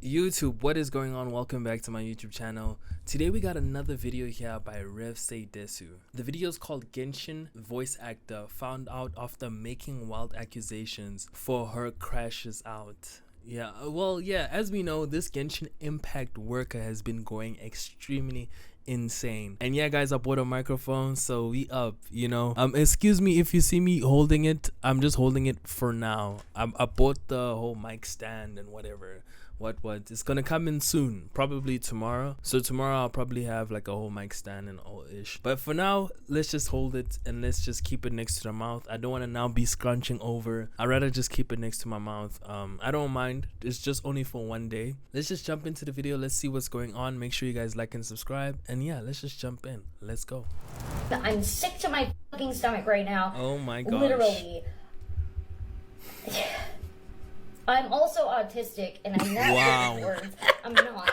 YouTube, what is going on? Welcome back to my YouTube channel. Today we got another video here by Rev Say Desu. The video is called Genshin voice actor found out after making wild accusations for her crashes out. Yeah, as we know, this Genshin Impact worker has been going extremely insane. And yeah guys, I bought a microphone, so we up, excuse me if you see me holding it. I'm just holding it for now. I bought the whole mic stand and whatever. What it's gonna come in soon, probably tomorrow. So tomorrow I'll probably have like a whole mic stand and all ish, but for now let's just hold it and let's just keep it next to the mouth. I don't want to now be scrunching over. I'd rather just keep it next to my mouth. I don't mind, it's just only for one day. Let's just jump into the video. Let's see what's going on. Make sure you guys like and subscribe, and yeah, let's just jump in. Let's go. I'm sick to my fucking stomach right now. Oh my gosh. Literally. I'm also autistic, and I'm not using words. I'm not.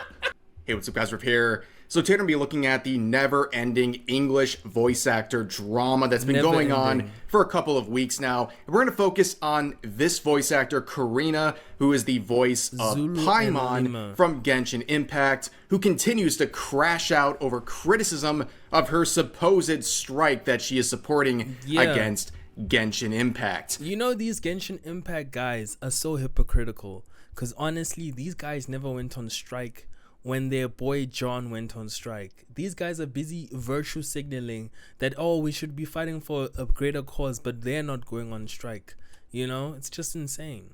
Hey, what's up guys, Riff here. So today we're going to be looking at the never-ending English voice actor drama that's been going on for a couple of weeks now. And we're going to focus on this voice actor, Karina, who is the voice of Paimon from Genshin Impact, who continues to crash out over criticism of her supposed strike that she is supporting against Genshin Impact. You know, these Genshin Impact guys are so hypocritical, because honestly these guys never went on strike when their boy John went on strike. These guys are busy virtue signaling that, oh, we should be fighting for a greater cause, but they're not going on strike. You know, it's just insane.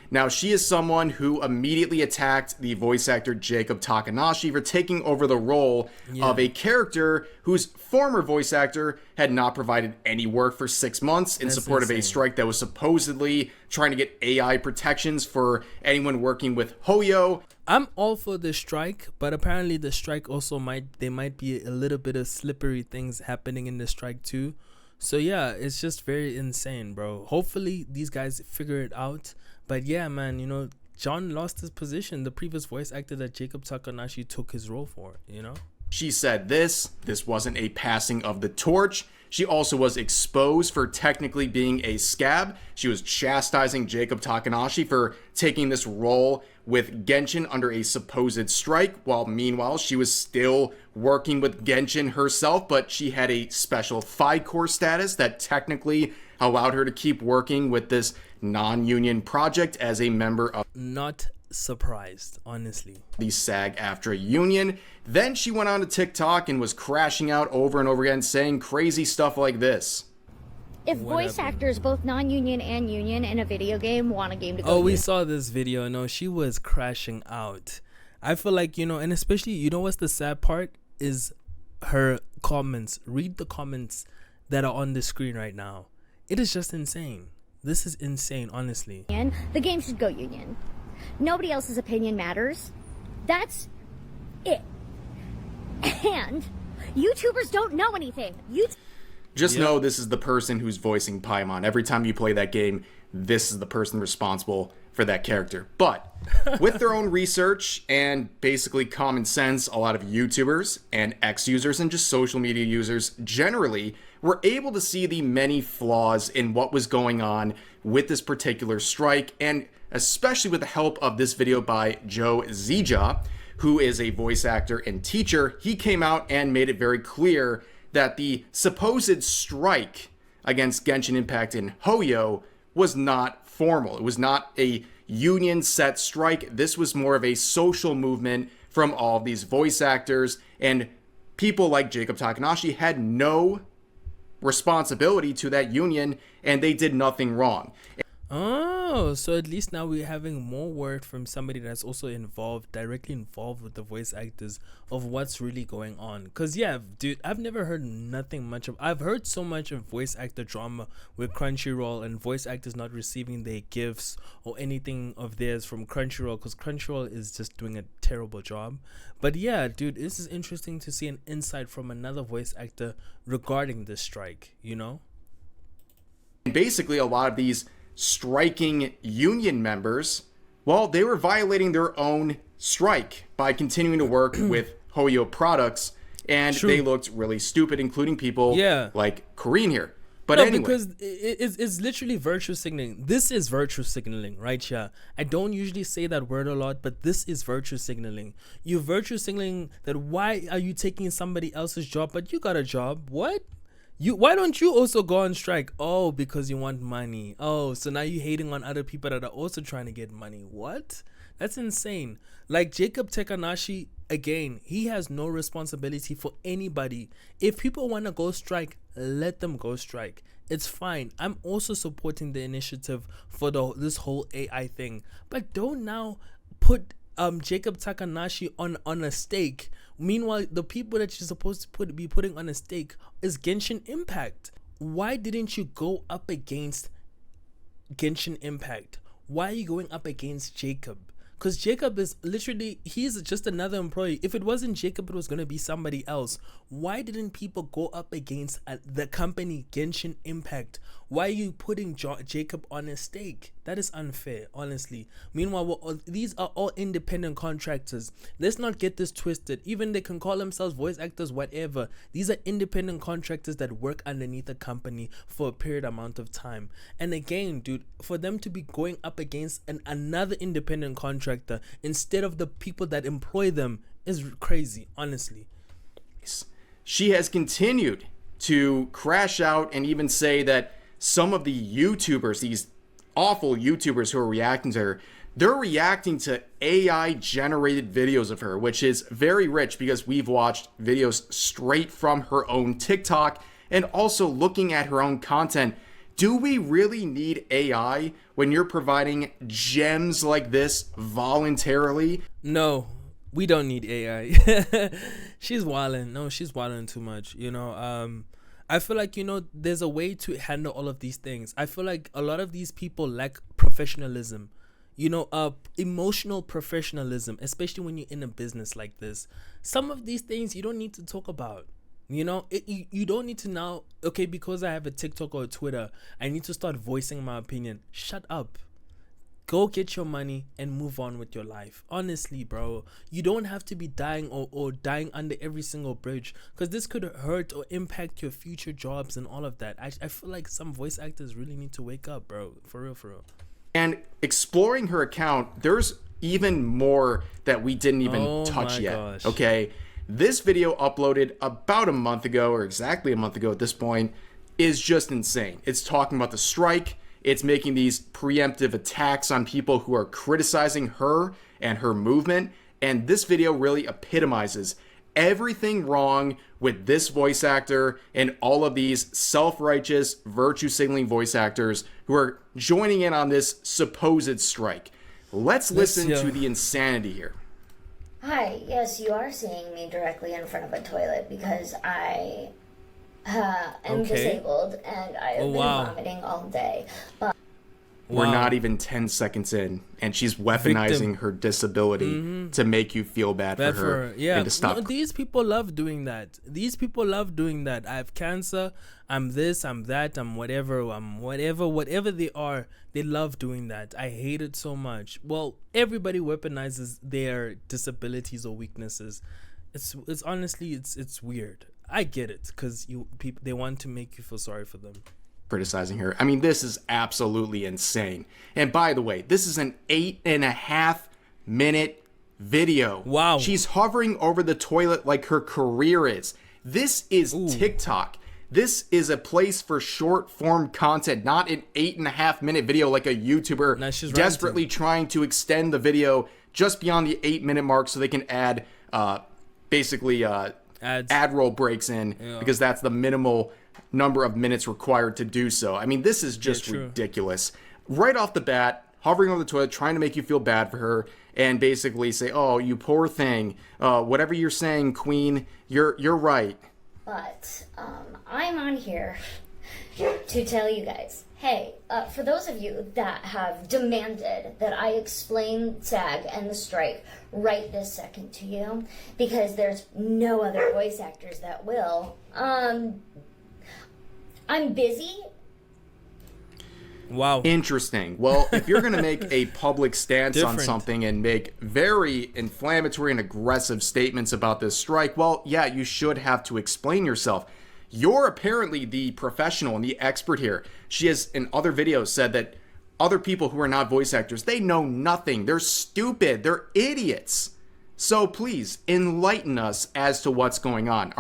Now, she is someone who immediately attacked the voice actor Jacob Takanashi for taking over the role of a character whose former voice actor had not provided any work for 6 months in support of a strike that was supposedly trying to get AI protections for anyone working with Hoyo. I'm all for the strike, but apparently the strike also might be a little bit of slippery things happening in the strike too. So yeah, it's just very insane, bro. Hopefully these guys figure it out. But yeah, man, you know, John lost his position. The previous voice actor that Jacob Takanashi took his role for, you know? She said this wasn't a passing of the torch. She also was exposed for technically being a scab. She was chastising Jacob Takanashi for taking this role with Genshin under a supposed strike, while meanwhile she was still working with Genshin herself, but she had a special FICOR status that technically allowed her to keep working with this non-union project as a member of Not surprised, honestly. the SAG-AFTRA union. Then she went on to TikTok and was crashing out over and over again, saying crazy stuff like this. If voice actors, both non-union and union, in a video game want a game to go we saw this video. No, she was crashing out. I feel like, you know, and especially, you know what's the sad part is her comments. Read the comments that are on the screen right now. It is just insane. This is insane, honestly. The game should go union. Nobody else's opinion matters. That's it. And YouTubers don't know anything. Just know this is the person who's voicing Paimon. Every time you play that game, this is the person responsible for that character. But with their own research and basically common sense, a lot of YouTubers and X users and just social media users generally were able to see the many flaws in what was going on with this particular strike, and especially with the help of this video by Joe Zija, who is a voice actor and teacher. He came out and made it very clear that the supposed strike against Genshin Impact in Hoyo was not formal. It was not a union set strike. This was more of a social movement from all of these voice actors, and people like Jacob Takanashi had no responsibility to that union, and they did nothing wrong. Oh, so at least now we're having more word from somebody that's also directly involved with the voice actors of what's really going on. Because yeah, dude, I've never heard I've heard so much of voice actor drama with Crunchyroll and voice actors not receiving their gifts or anything of theirs from Crunchyroll, because Crunchyroll is just doing a terrible job. But yeah, dude, this is interesting to see an insight from another voice actor regarding this strike, you know? And basically a lot of these striking union members, well, they were violating their own strike by continuing to work with Hoyo products, and they looked really stupid, including people like Karine here. But no, anyway, because it's literally virtue signaling. This is virtue signaling, right? Yeah. I don't usually say that word a lot, but this is virtue signaling. You virtue signaling that why are you taking somebody else's job, but you got a job? What? Why don't you also go on strike? Oh, because you want money. Oh, so now you're hating on other people that are also trying to get money. What? That's insane. Like Jacob Takanashi, again, he has no responsibility for anybody. If people want to go strike, let them go strike. It's fine. I'm also supporting the initiative for this whole AI thing. But don't now put Jacob Takanashi on a stake. Meanwhile, the people that you're supposed to be putting on a stake is Genshin Impact. Why didn't you go up against Genshin Impact? Why are you going up against Jacob? Because Jacob is literally, he's just another employee. If it wasn't Jacob, it was going to be somebody else. Why didn't people go up against the company Genshin Impact? Why are you putting Jacob on a stake? That is unfair, honestly. Meanwhile, these are all independent contractors. Let's not get this twisted. Even they can call themselves voice actors, whatever. These are independent contractors that work underneath a company for a period amount of time. And again, dude, for them to be going up against another independent contractor instead of the people that employ them is crazy, honestly. She has continued to crash out and even say that some of the YouTubers, these awful YouTubers who are reacting to her, they're reacting to AI generated videos of her, which is very rich because we've watched videos straight from her own TikTok and also looking at her own content. Do we really need AI when you're providing gems like this voluntarily? No, we don't need AI. She's wilding. No, she's wilding too much. I feel like, there's a way to handle all of these things. I feel like a lot of these people lack professionalism, emotional professionalism, especially when you're in a business like this. Some of these things you don't need to talk about. You don't need to now, okay, because I have a TikTok or a Twitter, I need to start voicing my opinion. Shut up. Go get your money and move on with your life. Honestly, bro, you don't have to be dying or dying under every single bridge, because this could hurt or impact your future jobs and all of that. I feel like some voice actors really need to wake up, bro. For real, for real. And exploring her account, there's even more that we didn't even touch yet. Gosh. Okay, this video uploaded about a month ago, or exactly a month ago at this point, is just insane. It's talking about the strike. It's making these preemptive attacks on people who are criticizing her and her movement. And this video really epitomizes everything wrong with this voice actor and all of these self-righteous, virtue signaling voice actors who are joining in on this supposed strike. Let's listen to the insanity here. Hi, yes, you are seeing me directly in front of a toilet because I am disabled and I have been vomiting all day. But we're not even 10 seconds in, and she's weaponizing her disability to make you feel bad for her. Yeah, and to stop. No, these people love doing that. I have cancer. I'm this. I'm that. I'm whatever. Whatever they are. They love doing that. I hate it so much. Well, everybody weaponizes their disabilities or weaknesses. It's honestly it's weird. I get it, because they want to make you feel sorry for them. Criticizing her. I mean, this is absolutely insane. And by the way, this is an 8.5 minute video. Wow. She's hovering over the toilet like her career is. This is TikTok. This is a place for short form content, not an 8.5 minute video like a YouTuber desperately trying to extend the video just beyond the 8 minute mark so they can add ad roll breaks in, because that's the minimal number of minutes required to do so. I mean, this is just ridiculous. Right off the bat, hovering over the toilet, trying to make you feel bad for her, and basically say, "Oh, you poor thing. Whatever you're saying, Queen, you're right." But I'm on here to tell you guys, hey, for those of you that have demanded that I explain SAG and the strike right this second to you, because there's no other voice actors that will, I'm busy. Wow. Interesting. Well, if you're going to make a public stance on something and make very inflammatory and aggressive statements about this strike, well, yeah, you should have to explain yourself. You're apparently the professional and the expert here. She has in other videos said that other people who are not voice actors, they know nothing. They're stupid. They're idiots. So please enlighten us as to what's going on.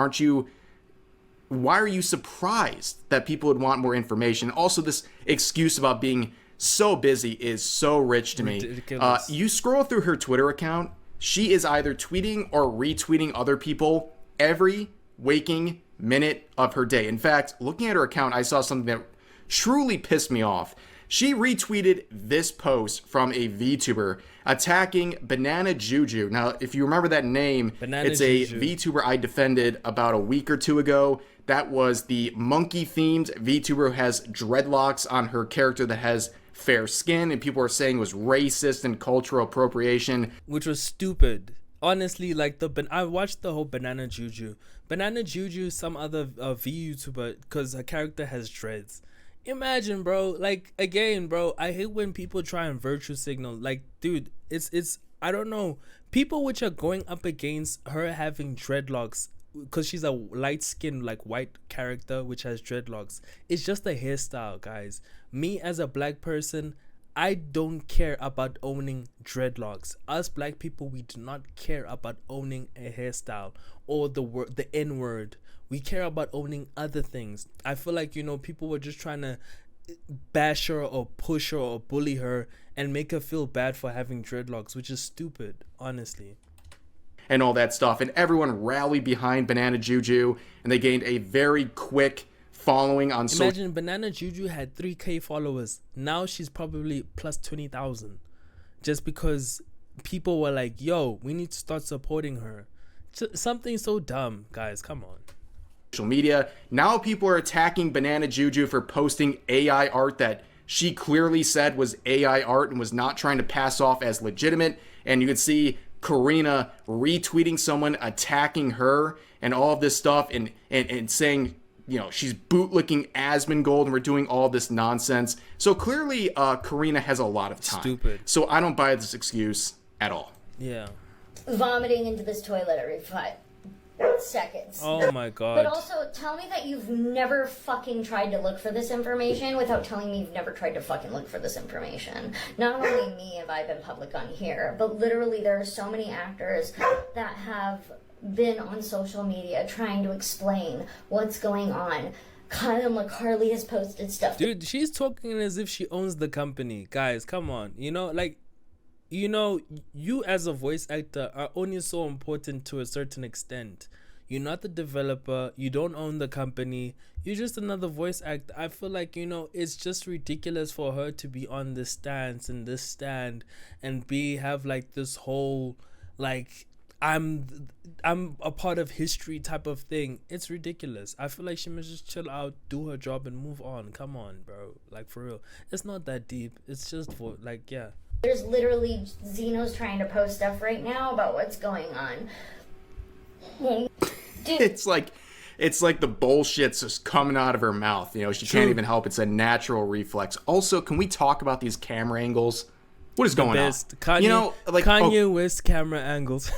Why are you surprised that people would want more information? Also, this excuse about being so busy is so rich to me. You scroll through her Twitter account, she is either tweeting or retweeting other people every waking minute of her day. In fact, looking at her account, I saw something that truly pissed me off. She retweeted this post from a VTuber attacking Banana Juju. Now, if you remember that name, it's a VTuber I defended about a week or two ago. That was the monkey-themed VTuber who has dreadlocks on her character that has fair skin, and people are saying was racist and cultural appropriation. Which was stupid. Honestly, like I watched the whole Banana Juju. Banana Juju, some other VTuber, because her character has dreads. Imagine, bro. Like, again, bro, I hate when people try and virtue signal. Like, dude, it's I don't know. People which are going up against her having dreadlocks, because she's a light-skinned, like, white character which has dreadlocks. It's just a hairstyle, guys. Me as a black person, I don't care about owning dreadlocks. Us black people, we do not care about owning a hairstyle or the N-word. We care about owning other things. I feel like, you know, people were just trying to bash her or push her or bully her and make her feel bad for having dreadlocks, which is stupid, honestly. And all that stuff. And everyone rallied behind Banana Juju, and they gained a very quick following on social. Imagine Banana Juju had 3K followers. Now she's probably plus 20,000. Just because people were like, yo, we need to start supporting her. Something so dumb, guys. Come on. Social media. Now people are attacking Banana Juju for posting AI art that she clearly said was AI art and was not trying to pass off as legitimate. And you could see Karina retweeting someone attacking her and all of this stuff and saying, you know, she's bootlicking Asmongold and we're doing all this nonsense. So clearly Karina has a lot of time. Stupid. So I don't buy this excuse at all. Yeah. Vomiting into this toilet every 5 seconds. Oh my god. But also, tell me that you've never fucking tried to look for this information without telling me you've never tried to fucking look for this information. Not only me have I been public on here, but literally there are so many actors that have been on social media trying to explain what's going on. Kyle McCarley has posted stuff. Dude, she's talking as if she owns the company. Guys, come on. You know, like, you know, you as a voice actor are only so important to a certain extent. You're not the developer. You don't own the company. You're just another voice actor. I feel like, you know, it's just ridiculous for her to be on this stance and this stand and have like this whole, like, I'm a part of history type of thing. It's ridiculous. I feel like she must just chill out, do her job, and move on. Come on, bro. Like, for real. It's not that deep. It's just for, like, yeah. There's literally Xeno's trying to post stuff right now about what's going on. Dude. It's like the bullshit's just coming out of her mouth. You know, she can't even help. It's a natural reflex. Also, can we talk about these camera angles? What is going on? Kanye, you know, like Kanye West camera angles.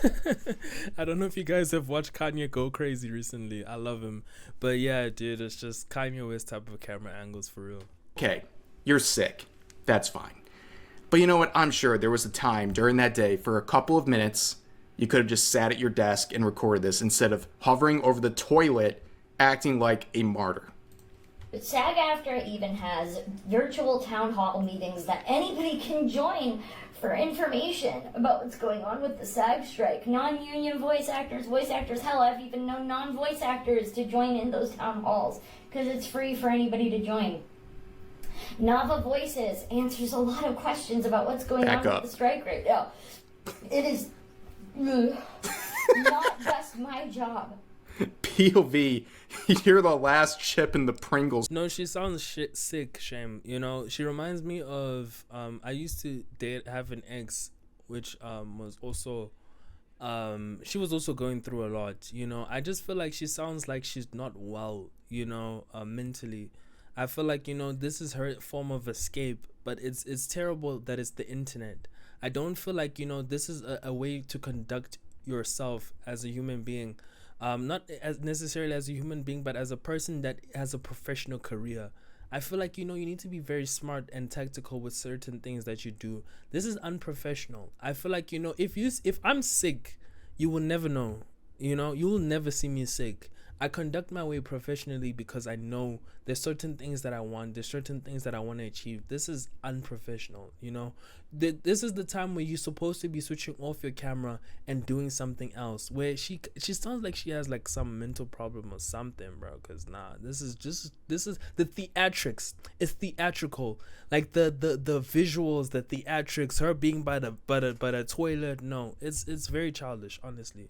I don't know if you guys have watched Kanye go crazy recently. I love him. But yeah, dude, it's just Kanye West type of camera angles for real. Okay, you're sick. That's fine. But you know what? I'm sure there was a time during that day for a couple of minutes you could have just sat at your desk and recorded this instead of hovering over the toilet acting like a martyr. SAG-AFTRA even has virtual town hall meetings that anybody can join for information about what's going on with the SAG strike. Non-union voice actors, hell, I've even known non-voice actors to join in those town halls because it's free for anybody to join. Nava Voices answers a lot of questions about what's going on with the strike right now. It is not just my job. POV, you're the last chip in the Pringles. No, she sounds sick, Shame. You know, she reminds me of I used to have an ex which was also she was also going through a lot. You know, I just feel like she sounds like she's not well, you know, mentally. I feel like, you know, this is her form of escape, but it's terrible that it's the internet. I don't feel like, you know, this is a way to conduct yourself as a human being. not as necessarily as a human being, but as a person that has a professional career. I feel like, you know, you need to be very smart and tactical with certain things that you do. This is unprofessional. I feel like, you know, if I'm sick, you will never know. You know, you will never see me sick. I conduct my way professionally because I know there's certain things that I want. There's certain things that I want to achieve. This is unprofessional, you know. This is the time where you're supposed to be switching off your camera and doing something else. Where she sounds like she has like some mental problem or something, bro. Cause this is the theatrics. It's theatrical. Like the visuals, the theatrics. Her being by the toilet. No, it's very childish, honestly.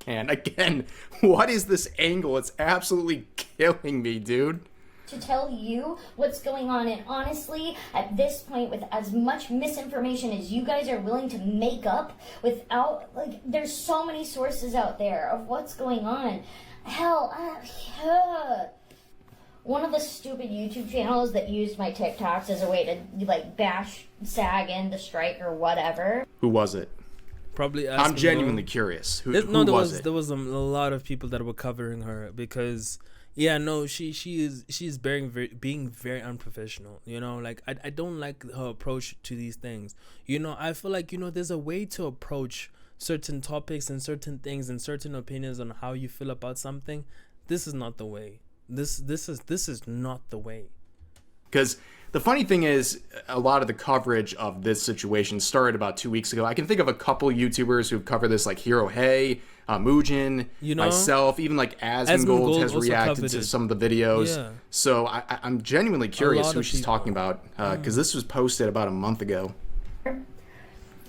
And again, what is this angle? It's absolutely killing me, dude. To tell you what's going on, and honestly, at this point, with as much misinformation as you guys are willing to make up, without, like, there's so many sources out there of what's going on. Hell, one of the stupid YouTube channels that used my TikToks as a way to, like, bash SAG into strike or whatever. Who was it? Probably I'm genuinely curious. Who was it? There was a lot of people that were covering her because, yeah, no, she's being very unprofessional. You know, like I don't like her approach to these things. You know, I feel like, you know, there's a way to approach certain topics and certain things and certain opinions on how you feel about something. This is not the way. This is not the way. Because the funny thing is, a lot of the coverage of this situation started about 2 weeks ago. I can think of a couple YouTubers who've covered this, like Hero Hey, Muujin, you know, myself, even like Asmongold has reacted to some of the videos. Yeah. So I'm genuinely curious who she's talking about, because this was posted about a month ago.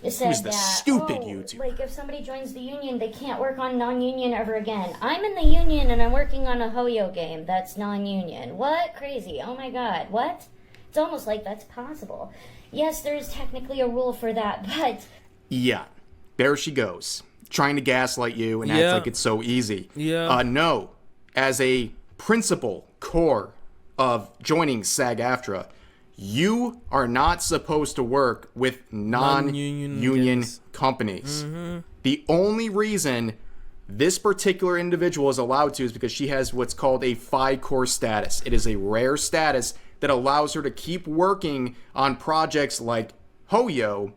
It said Who's the stupid oh, YouTuber? like, if somebody joins the union, they can't work on non-union ever again. I'm in the union and I'm working on a Hoyo game that's non-union. What? Crazy. Oh my god. What? It's almost like that's possible. Yes, there is technically a rule for that, but... Yeah, there she goes. Trying to gaslight you and act like it's so easy. Yeah. No. As a principal core of joining SAG-AFTRA, you are not supposed to work with non-union companies. Mm-hmm. The only reason this particular individual is allowed to is because she has what's called a Phi Core status. It is a rare status that allows her to keep working on projects like Hoyo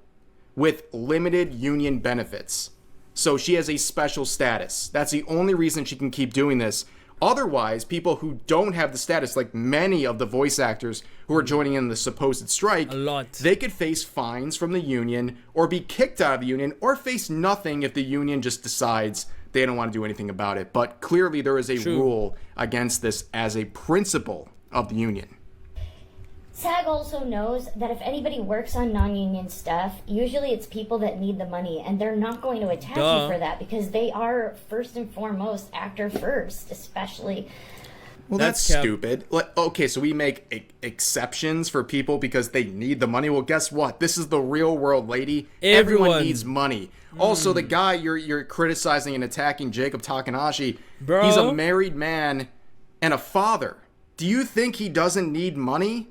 with limited union benefits. So she has a special status. That's the only reason she can keep doing this. Otherwise, people who don't have the status, like many of the voice actors who are joining in the supposed strike, they could face fines from the union or be kicked out of the union or face nothing if the union just decides they don't want to do anything about it. But clearly there is a rule against this as a principle of the union. SAG also knows that if anybody works on non-union stuff, usually it's people that need the money, and they're not going to attack you for that because they are first and foremost actor first, especially. Well, that's stupid. Okay, so we make exceptions for people because they need the money. Well, guess what? This is the real world, lady. Everyone needs money. Also, the guy you're criticizing and attacking, Jacob Takanashi, he's a married man and a father. Do you think he doesn't need money?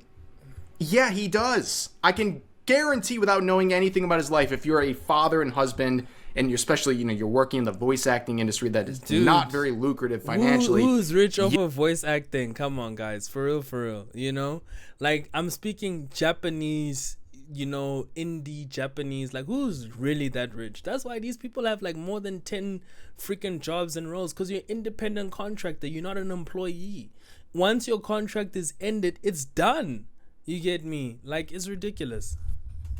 Yeah, he does. I can guarantee without knowing anything about his life, if you're a father and husband, and you're especially, you're working in the voice acting industry that is not very lucrative financially. Who's rich off of voice acting? Come on, guys. For real. You know? Like, I'm speaking Japanese, indie Japanese. Like, who's really that rich? That's why these people have, like, more than 10 freaking jobs and roles. Because you're an independent contractor. You're not an employee. Once your contract is ended, it's done. You get me? Like, it's ridiculous.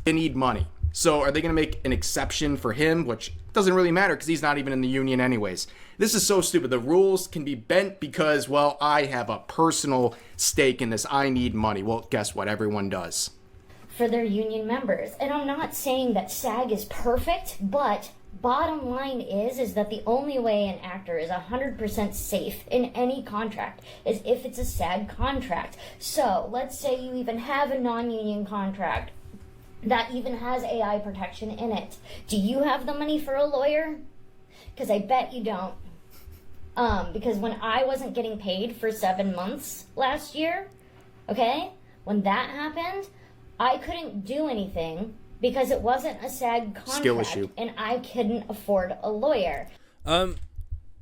They need money. So are they going to make an exception for him? Which doesn't really matter because he's not even in the union anyways. This is so stupid. The rules can be bent because, well, I have a personal stake in this. I need money. Well, guess what? Everyone does. For their union members. And I'm not saying that SAG is perfect, but bottom line is that the only way an actor is 100% safe in any contract is if it's a SAG contract. So let's say you even have a non-union contract that even has AI protection in it. Do you have the money for a lawyer? Because I bet you don't. Because when I wasn't getting paid for 7 months last year, okay, when that happened, I couldn't do anything because it wasn't a SAG contract. Skill issue. And I couldn't afford a lawyer.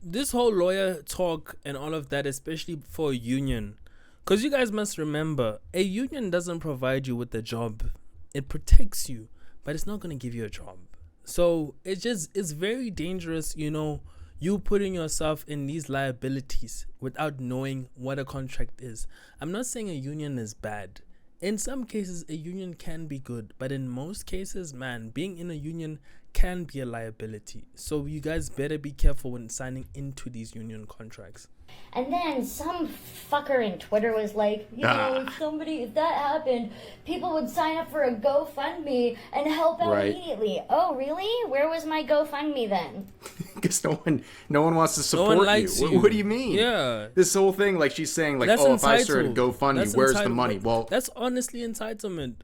this whole lawyer talk and all of that, especially for a union, because you guys must remember, a union doesn't provide you with a job. It protects you, but it's not going to give you a job. So it's very dangerous, you know, you putting yourself in these liabilities without knowing what a contract is. I'm not saying a union is bad. In some cases, a union can be good, but in most cases, man, being in a union can be a liability. So you guys better be careful when signing into these union contracts. And then some fucker in Twitter was like, you know, if that happened, people would sign up for a GoFundMe and help out immediately. Oh, really? Where was my GoFundMe then? Because no one wants to support you. What do you mean? Yeah. This whole thing, like she's saying, like, That's oh, if I entitled. started GoFundMe, where's the money? Well, that's honestly entitlement.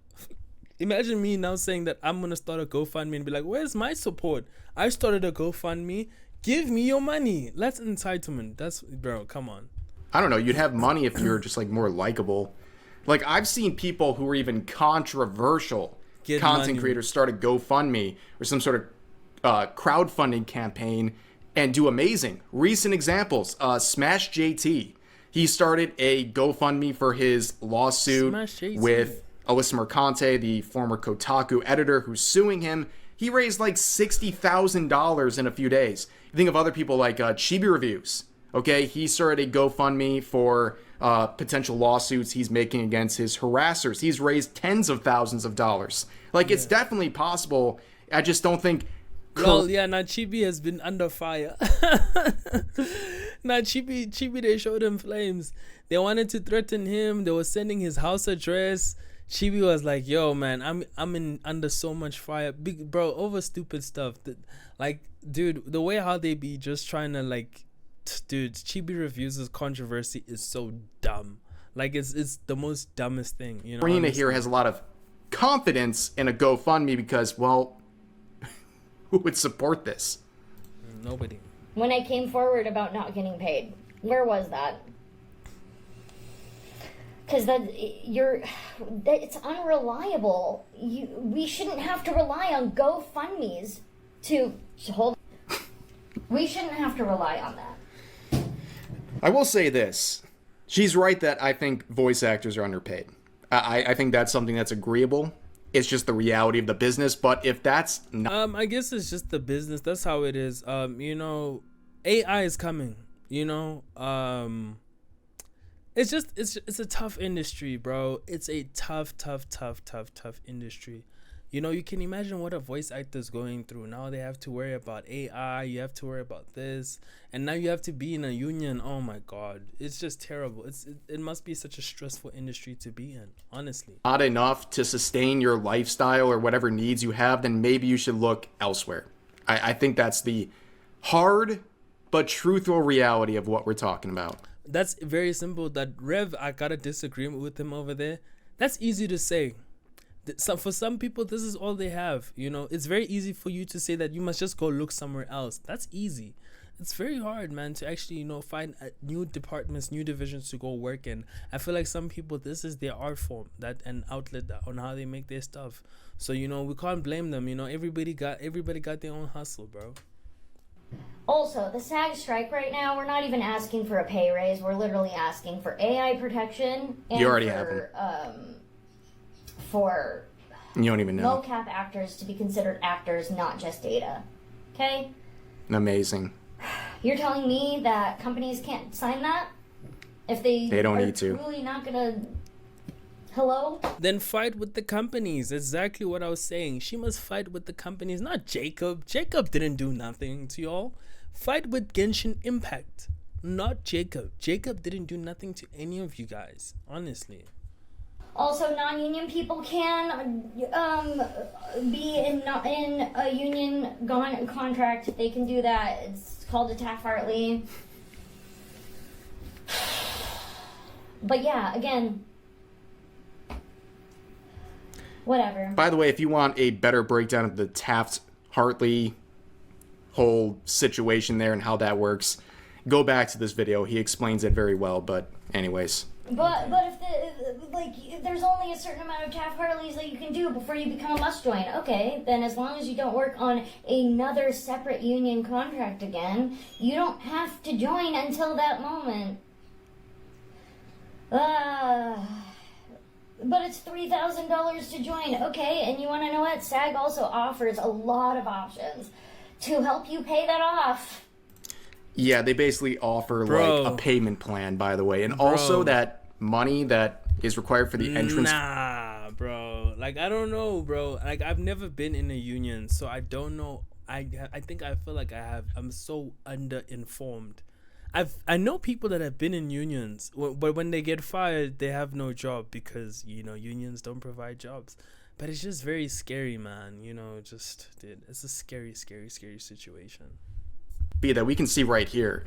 Imagine me now saying that I'm gonna start a GoFundMe and be like, where's my support? I started a GoFundMe. Give me your money. That's entitlement. That's, bro, come on. I don't know. You'd have money if you're just like more likable. Like, I've seen people who are even controversial content creators start a GoFundMe or some sort of crowdfunding campaign and do amazing. Recent examples, Smash JT. He started a GoFundMe for his lawsuit with Alyssa Mercante, the former Kotaku editor who's suing him. He raised like $60,000 in a few days. You think of other people like Chibi Reviews. Okay, he started a GoFundMe for potential lawsuits he's making against his harassers. He's raised tens of thousands of dollars. Like, it's definitely possible. I just don't think... Well, yeah, now Chibi has been under fire. Now Chibi, they showed him flames. They wanted to threaten him. They were sending his house address. Chibi was like, yo, man, I'm in under so much fire. Big bro, over stupid stuff. Like, dude, the way how they be just trying to, like, dude, Chibi Reviews' controversy is so dumb. Like, it's the most dumbest thing, you know. Marina here has a lot of confidence in a GoFundMe because, well, who would support this? Nobody. When I came forward about not getting paid, where was that? Because it's unreliable. We shouldn't have to rely on GoFundMes to hold. We shouldn't have to rely on that. I will say this. She's right that I think voice actors are underpaid. I think that's something that's agreeable. It's just the reality of the business. But if that's not... I guess it's just the business. That's how it is. You know, AI is coming, you know. It's a tough industry, bro. It's a tough industry. You know, you can imagine what a voice actor's going through. Now they have to worry about AI. You have to worry about this. And now you have to be in a union. Oh, my God. It's just terrible. It must be such a stressful industry to be in, honestly. Not enough to sustain your lifestyle or whatever needs you have, then maybe you should look elsewhere. I think that's the hard but truthful reality of what we're talking about. That's very simple. That Rev, I got a disagreement with him over there. That's easy to say. For some people, this is all they have. You know, it's very easy for you to say that you must just go look somewhere else. That's easy. It's very hard, man, to actually, you know, find new departments, new divisions to go work in. I feel like some people, this is their art form, that an outlet on how they make their stuff. So, you know, we can't blame them. You know, everybody got their own hustle, bro. Also, the SAG strike right now, we're not even asking for a pay raise. We're literally asking for AI protection. And you already have them. For you don't even know. Low-cap actors to be considered actors, not just data. Okay? Amazing. You're telling me that companies can't sign that? If they don't need to. Really not gonna... Hello? Then fight with the companies. Exactly what I was saying. She must fight with the companies, not Jacob. Jacob didn't do nothing to y'all. Fight with Genshin Impact, not Jacob. Jacob didn't do nothing to any of you guys, honestly. Also, non-union people can be in a union contract. They can do that. It's called a Taft-Hartley. But yeah, again, whatever. By the way, if you want a better breakdown of the Taft-Hartley whole situation there and how that works, go back to this video. He explains it very well. But anyways. But if like, there's only a certain amount of Taft-Hartleys that you can do before you become a must-join. Okay, then as long as you don't work on another separate union contract again, you don't have to join until that moment. But it's $3,000 to join. Okay, and you want to know what? SAG also offers a lot of options to help you pay that off. Yeah, they basically offer like a payment plan, by the way, and also that money that is required for the entrance. Nah, bro. Like, I don't know, bro. Like, I've never been in a union, so I don't know. I think I feel like I'm so underinformed. I know people that have been in unions, but when they get fired, they have no job because, you know, unions don't provide jobs. But it's just very scary, man. You know, just, dude, it's a scary, scary, scary situation. That we can see right here.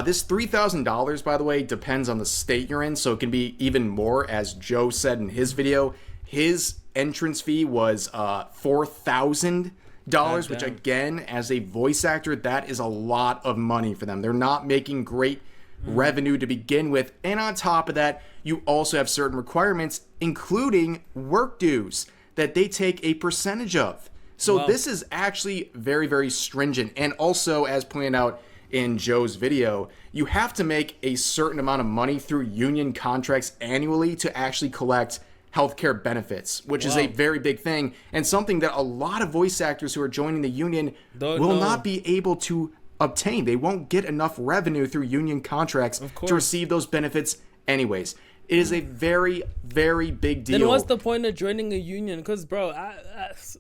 This $3,000, by the way, depends on the state you're in, so it can be even more. As Joe said in his video, his entrance fee was $4,000, which again, as a voice actor, that is a lot of money for them. They're not making great revenue to begin with, and on top of that, you also have certain requirements, including work dues, that they take a percentage of. So this is actually very, very stringent. And also, as pointed out in Joe's video, you have to make a certain amount of money through union contracts annually to actually collect healthcare benefits, which is a very big thing and something that a lot of voice actors who are joining the union will not be able to obtain. They won't get enough revenue through union contracts to receive those benefits anyways. It is a very, very big deal. Then what's the point of joining a union? Because, bro,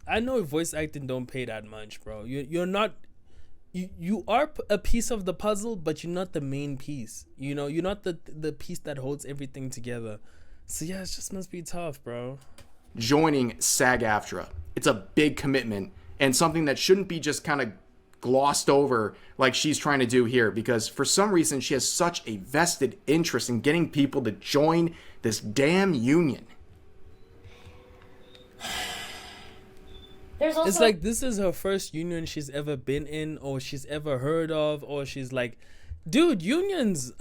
I know voice acting don't pay that much, bro. You're not... You are a piece of the puzzle, but you're not the main piece. You know, you're not the piece that holds everything together. So, yeah, it just must be tough, bro. Joining SAG-AFTRA. It's a big commitment and something that shouldn't be just kind of glossed over like she's trying to do here, because for some reason she has such a vested interest in getting people to join this damn union. There's also... It's like this is her first union she's ever been in or she's ever heard of, or she's like, dude, unions.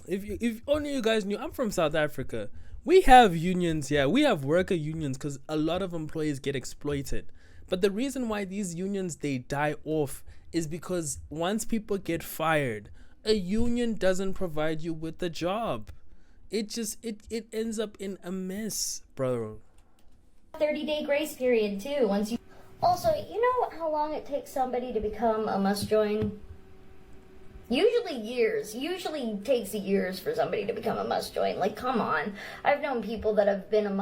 if only you guys knew, I'm from South Africa. We have unions here. We have worker unions because a lot of employees get exploited. But the reason why these unions, they die off is because once people get fired, a union doesn't provide you with the job. It just, it ends up in a mess, bro. 30-day grace period too. Once you... Also, you know how long it takes somebody to become a must-join? Usually years. Usually takes years for somebody to become a must-join. Like, come on. I've known people that have been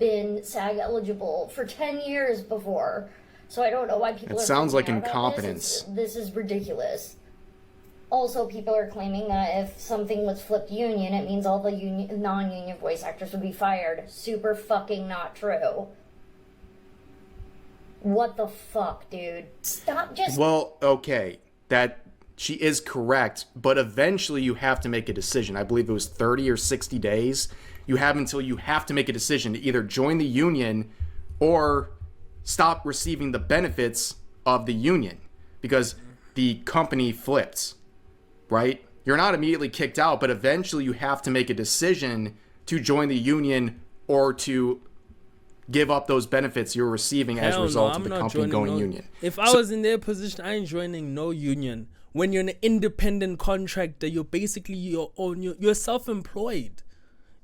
been SAG eligible for 10 years before. So I don't know why people it are... sounds like freaking out about incompetence. This is ridiculous. Also, people are claiming that if something was flipped union, it means all the non-union voice actors would be fired. Super fucking not true. What the fuck, dude? Stop just... Well, okay. That... She is correct, but eventually you have to make a decision. I believe it was 30 or 60 days. You have until you have to make a decision to either join the union or stop receiving the benefits of the union because the company flips, right? You're not immediately kicked out, but eventually you have to make a decision to join the union or to give up those benefits you're receiving as a result of the company going union. If I was in their position, I ain't joining no union. When you're an independent contractor, you're basically your own. You're self-employed.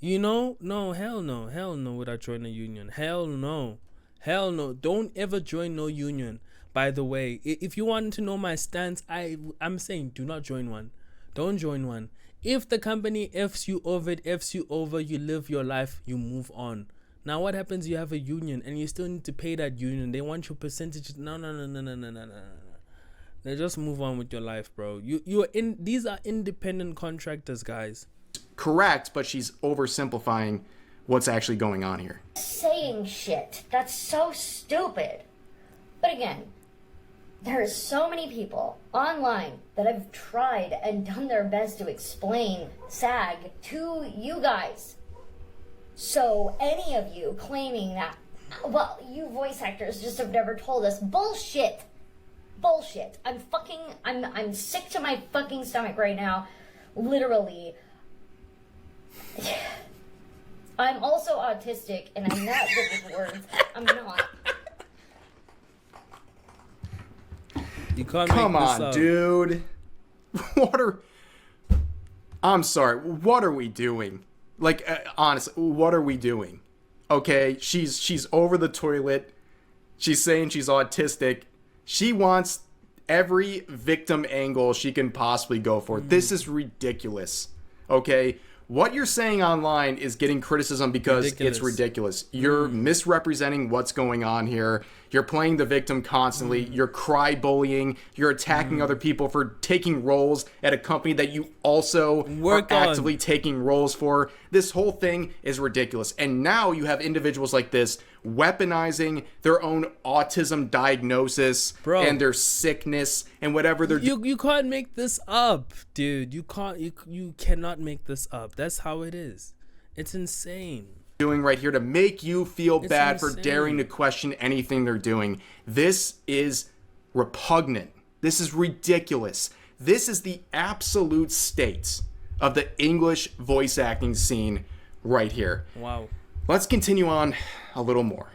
You know? No, hell no. Hell no would I join a union. Hell no. Hell no. Don't ever join no union. By the way, if you want to know my stance, I'm saying do not join one. Don't join one. If the company F's you over, it F's you over, you live your life, you move on. Now what happens? You have a union and you still need to pay that union. They want your percentages. No. Now just move on with your life, bro. These are independent contractors, guys. Correct, but she's oversimplifying what's actually going on here. Saying shit. That's so stupid. But again, there are so many people online that have tried and done their best to explain SAG to you guys. So any of you claiming that, well, you voice actors just have never told us, bullshit. Bullshit. I'm sick to my fucking stomach right now. Literally. I'm also autistic, and I'm not good with words. I'm not. You can't Come make this on, up. dude. I'm sorry. What are we doing? Like, honestly, what are we doing? Okay, she's over the toilet. She's saying she's autistic. She wants every victim angle she can possibly go for. This is ridiculous. Okay? What you're saying online is getting criticism because it's ridiculous. You're misrepresenting what's going on here. You're playing the victim constantly. You're cry bullying. You're attacking other people for taking roles at a company that you also are actively taking roles for. This whole thing is ridiculous. And now you have individuals like this weaponizing their own autism diagnosis and their sickness and whatever they're doing. You can't make this up, dude. You cannot make this up. That's how it is. It's insane. Doing right here to make you feel bad for insane. daring to question anything they're doing. This is repugnant. This is ridiculous. This is the absolute state of the English voice acting scene right here. Wow. Let's continue on a little more.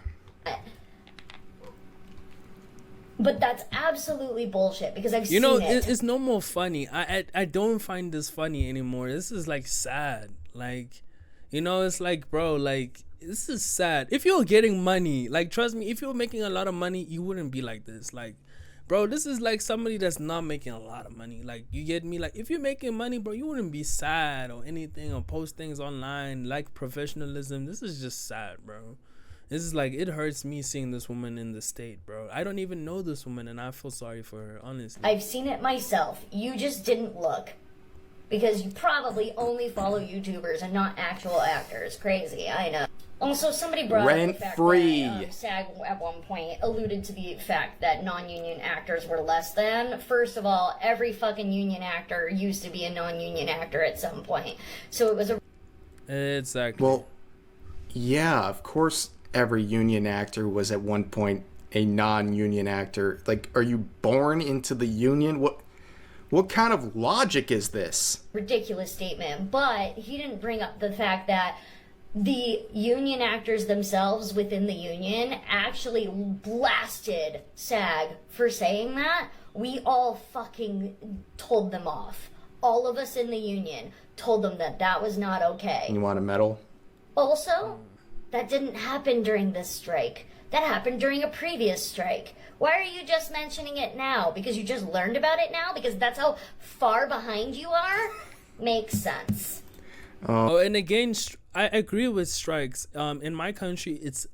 But that's absolutely bullshit because I've seen it. It's no more funny. I don't find this funny anymore. This is like sad. Like, it's like, bro, like, this is sad. If you're getting money, like, trust me, if you're making a lot of money, you wouldn't be like this. Like, bro, this is like somebody that's not making a lot of money. Like, you get me? Like, if you're making money, bro, you wouldn't be sad or anything or post things online like professionalism. This is just sad, bro. This is like, it hurts me seeing this woman in the state, bro. I don't even know this woman, and I feel sorry for her, honestly. I've seen it myself. You just didn't look. Because you probably only follow YouTubers and not actual actors. Crazy, I know. Also, somebody brought up the fact that SAG at one point alluded to the fact that non-union actors were less than. First of all, every fucking union actor used to be a non-union actor at some point. So it was a... Exactly. Well, yeah, of course every union actor was at one point a non-union actor. Like, are you born into the union? What kind of logic is this? Ridiculous statement, but he didn't bring up the fact that the union actors themselves within the union actually blasted SAG for saying that. We all fucking told them off. All of us in the union told them that that was not okay. You want a medal? Also, that didn't happen during this strike. That happened during a previous strike. Why are you just mentioning it now? Because you just learned about it now? Because that's how far behind you are? Makes sense. Oh, and again, I agree with strikes. In my country, it's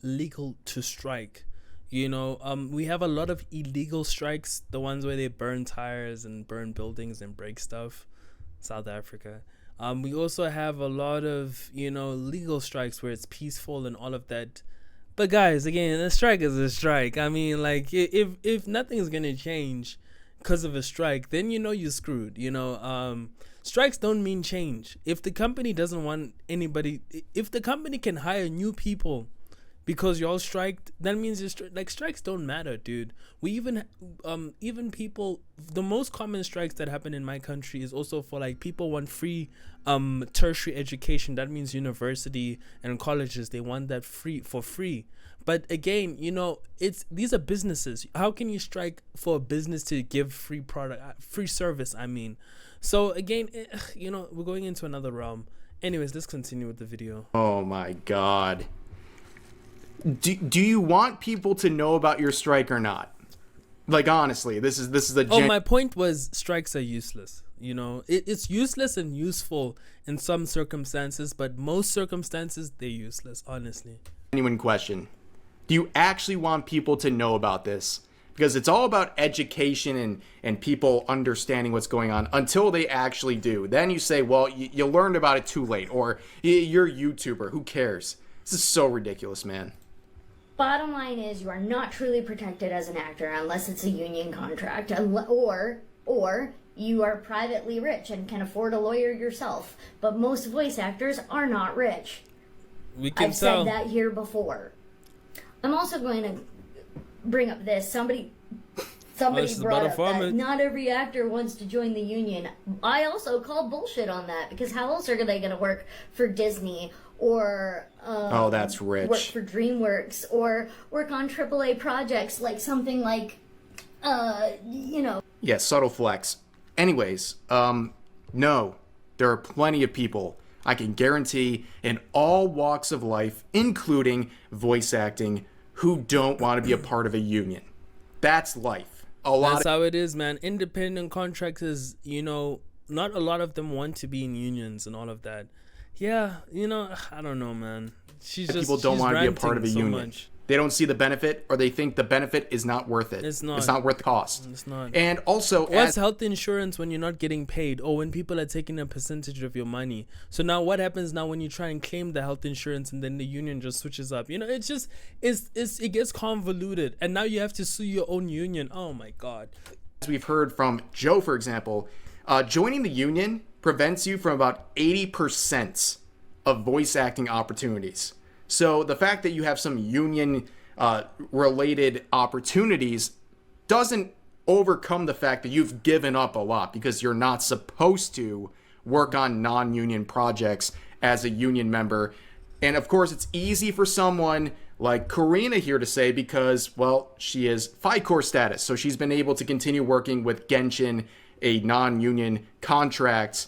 legal to strike. We have a lot of illegal strikes, the ones where they burn tires and burn buildings and break stuff. South Africa. We also have a lot of, legal strikes where it's peaceful and all of that. But guys, again, a strike is a strike. I mean, like, if nothing's gonna change because of a strike, then you're screwed. Strikes don't mean change. If the company doesn't want anybody, if the company can hire new people because y'all striked, that means strikes don't matter, dude. We even people, the most common strikes that happen in my country is also for like people want free tertiary education. That means university and colleges, they want that for free. But again, these are businesses. How can you strike for a business to give free service? I mean, so again, we're going into another realm. Anyways, let's continue with the video. Oh my God. Do you want people to know about your strike or not? Like, honestly, this is a... my point was strikes are useless. It's useless and useful in some circumstances, but most circumstances, they're useless, honestly. Genuine question. Do you actually want people to know about this? Because it's all about education and people understanding what's going on until they actually do. Then you say, well, you learned about it too late, or you're a YouTuber. Who cares? This is so ridiculous, man. Bottom line is, you are not truly protected as an actor unless it's a union contract, or you are privately rich and can afford a lawyer yourself. But most voice actors are not rich. I've said that here before. I'm also going to bring up this. Somebody brought up that not every actor wants to join the union. I also call bullshit on that, because how else are they going to work for Disney or Oh, that's rich. work for DreamWorks, or work on AAA projects like something like, you know. Yeah, subtle flex. Anyways, no, there are plenty of people, I can guarantee, in all walks of life, including voice acting, who don't want to be a part of a union. That's life. That's how it is, man. Independent contractors, you know, not a lot of them want to be in unions and all of that. Yeah, you know, I don't know, man. People don't want to be a part of a union. Much. They don't see the benefit, or they think the benefit is not worth it. It's not. It's not worth the cost. It's not. And also, what's health insurance when you're not getting paid, or when people are taking a percentage of your money? So now what happens now when you try and claim the health insurance and then the union just switches up? You know, it's just it gets convoluted, and now you have to sue your own union. Oh my God. As we've heard from Joe, for example, joining the union prevents you from about 80% of voice acting opportunities. So the fact that you have some union related opportunities doesn't overcome the fact that you've given up a lot, because you're not supposed to work on non-union projects as a union member. And of course, it's easy for someone like Karina here to say, because, well, she is FICOR status, so she's been able to continue working with Genshin, a non-union contract,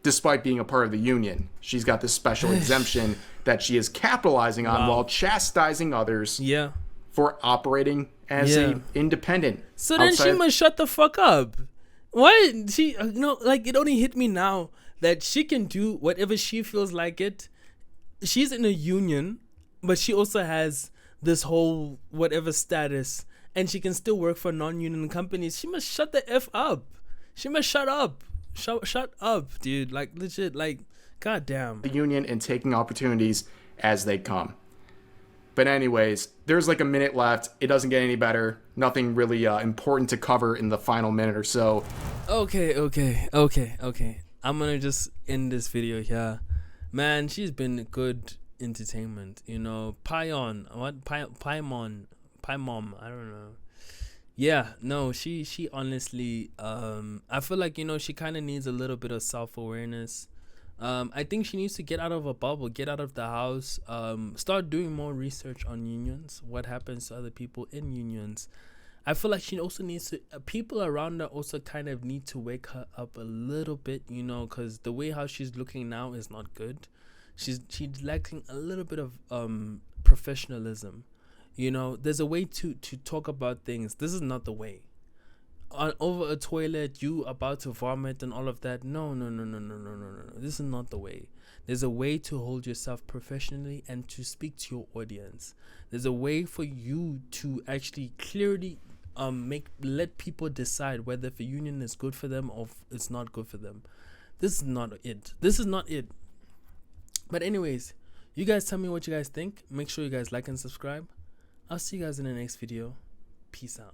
despite being a part of the union. She's got this special exemption that she is capitalizing on while chastising others for operating as a independent. So then she must shut the fuck up. Why? She, like, it only hit me now that she can do whatever she feels like it. She's in a union, but she also has this whole whatever status, and she can still work for non-union companies. She must shut the F up. She must shut up. Shut up, dude. Like, legit, like, goddamn. The union and taking opportunities as they come. But anyways, there's like a minute left. It doesn't get any better. Nothing really important to cover in the final minute or so. Okay. I'm gonna just end this video here. Man, she's been good entertainment. You know, Paimon, I don't know. Yeah, no, she honestly, I feel like, you know, she kind of needs a little bit of self-awareness. I think she needs to get out of a bubble, get out of the house, start doing more research on unions, what happens to other people in unions. I feel like she also needs to, people around her also kind of need to wake her up a little bit, you know, because the way how she's looking now is not good. She's lacking a little bit of professionalism. You know, there's a way to talk about things. This is not the way. Over a toilet, you about to vomit and all of that. No. This is not the way. There's a way to hold yourself professionally and to speak to your audience. There's a way for you to actually clearly let people decide whether if a union is good for them or if it's not good for them. This is not it. This is not it. But anyways, you guys tell me what you guys think. Make sure you guys like and subscribe. I'll see you guys in the next video. Peace out.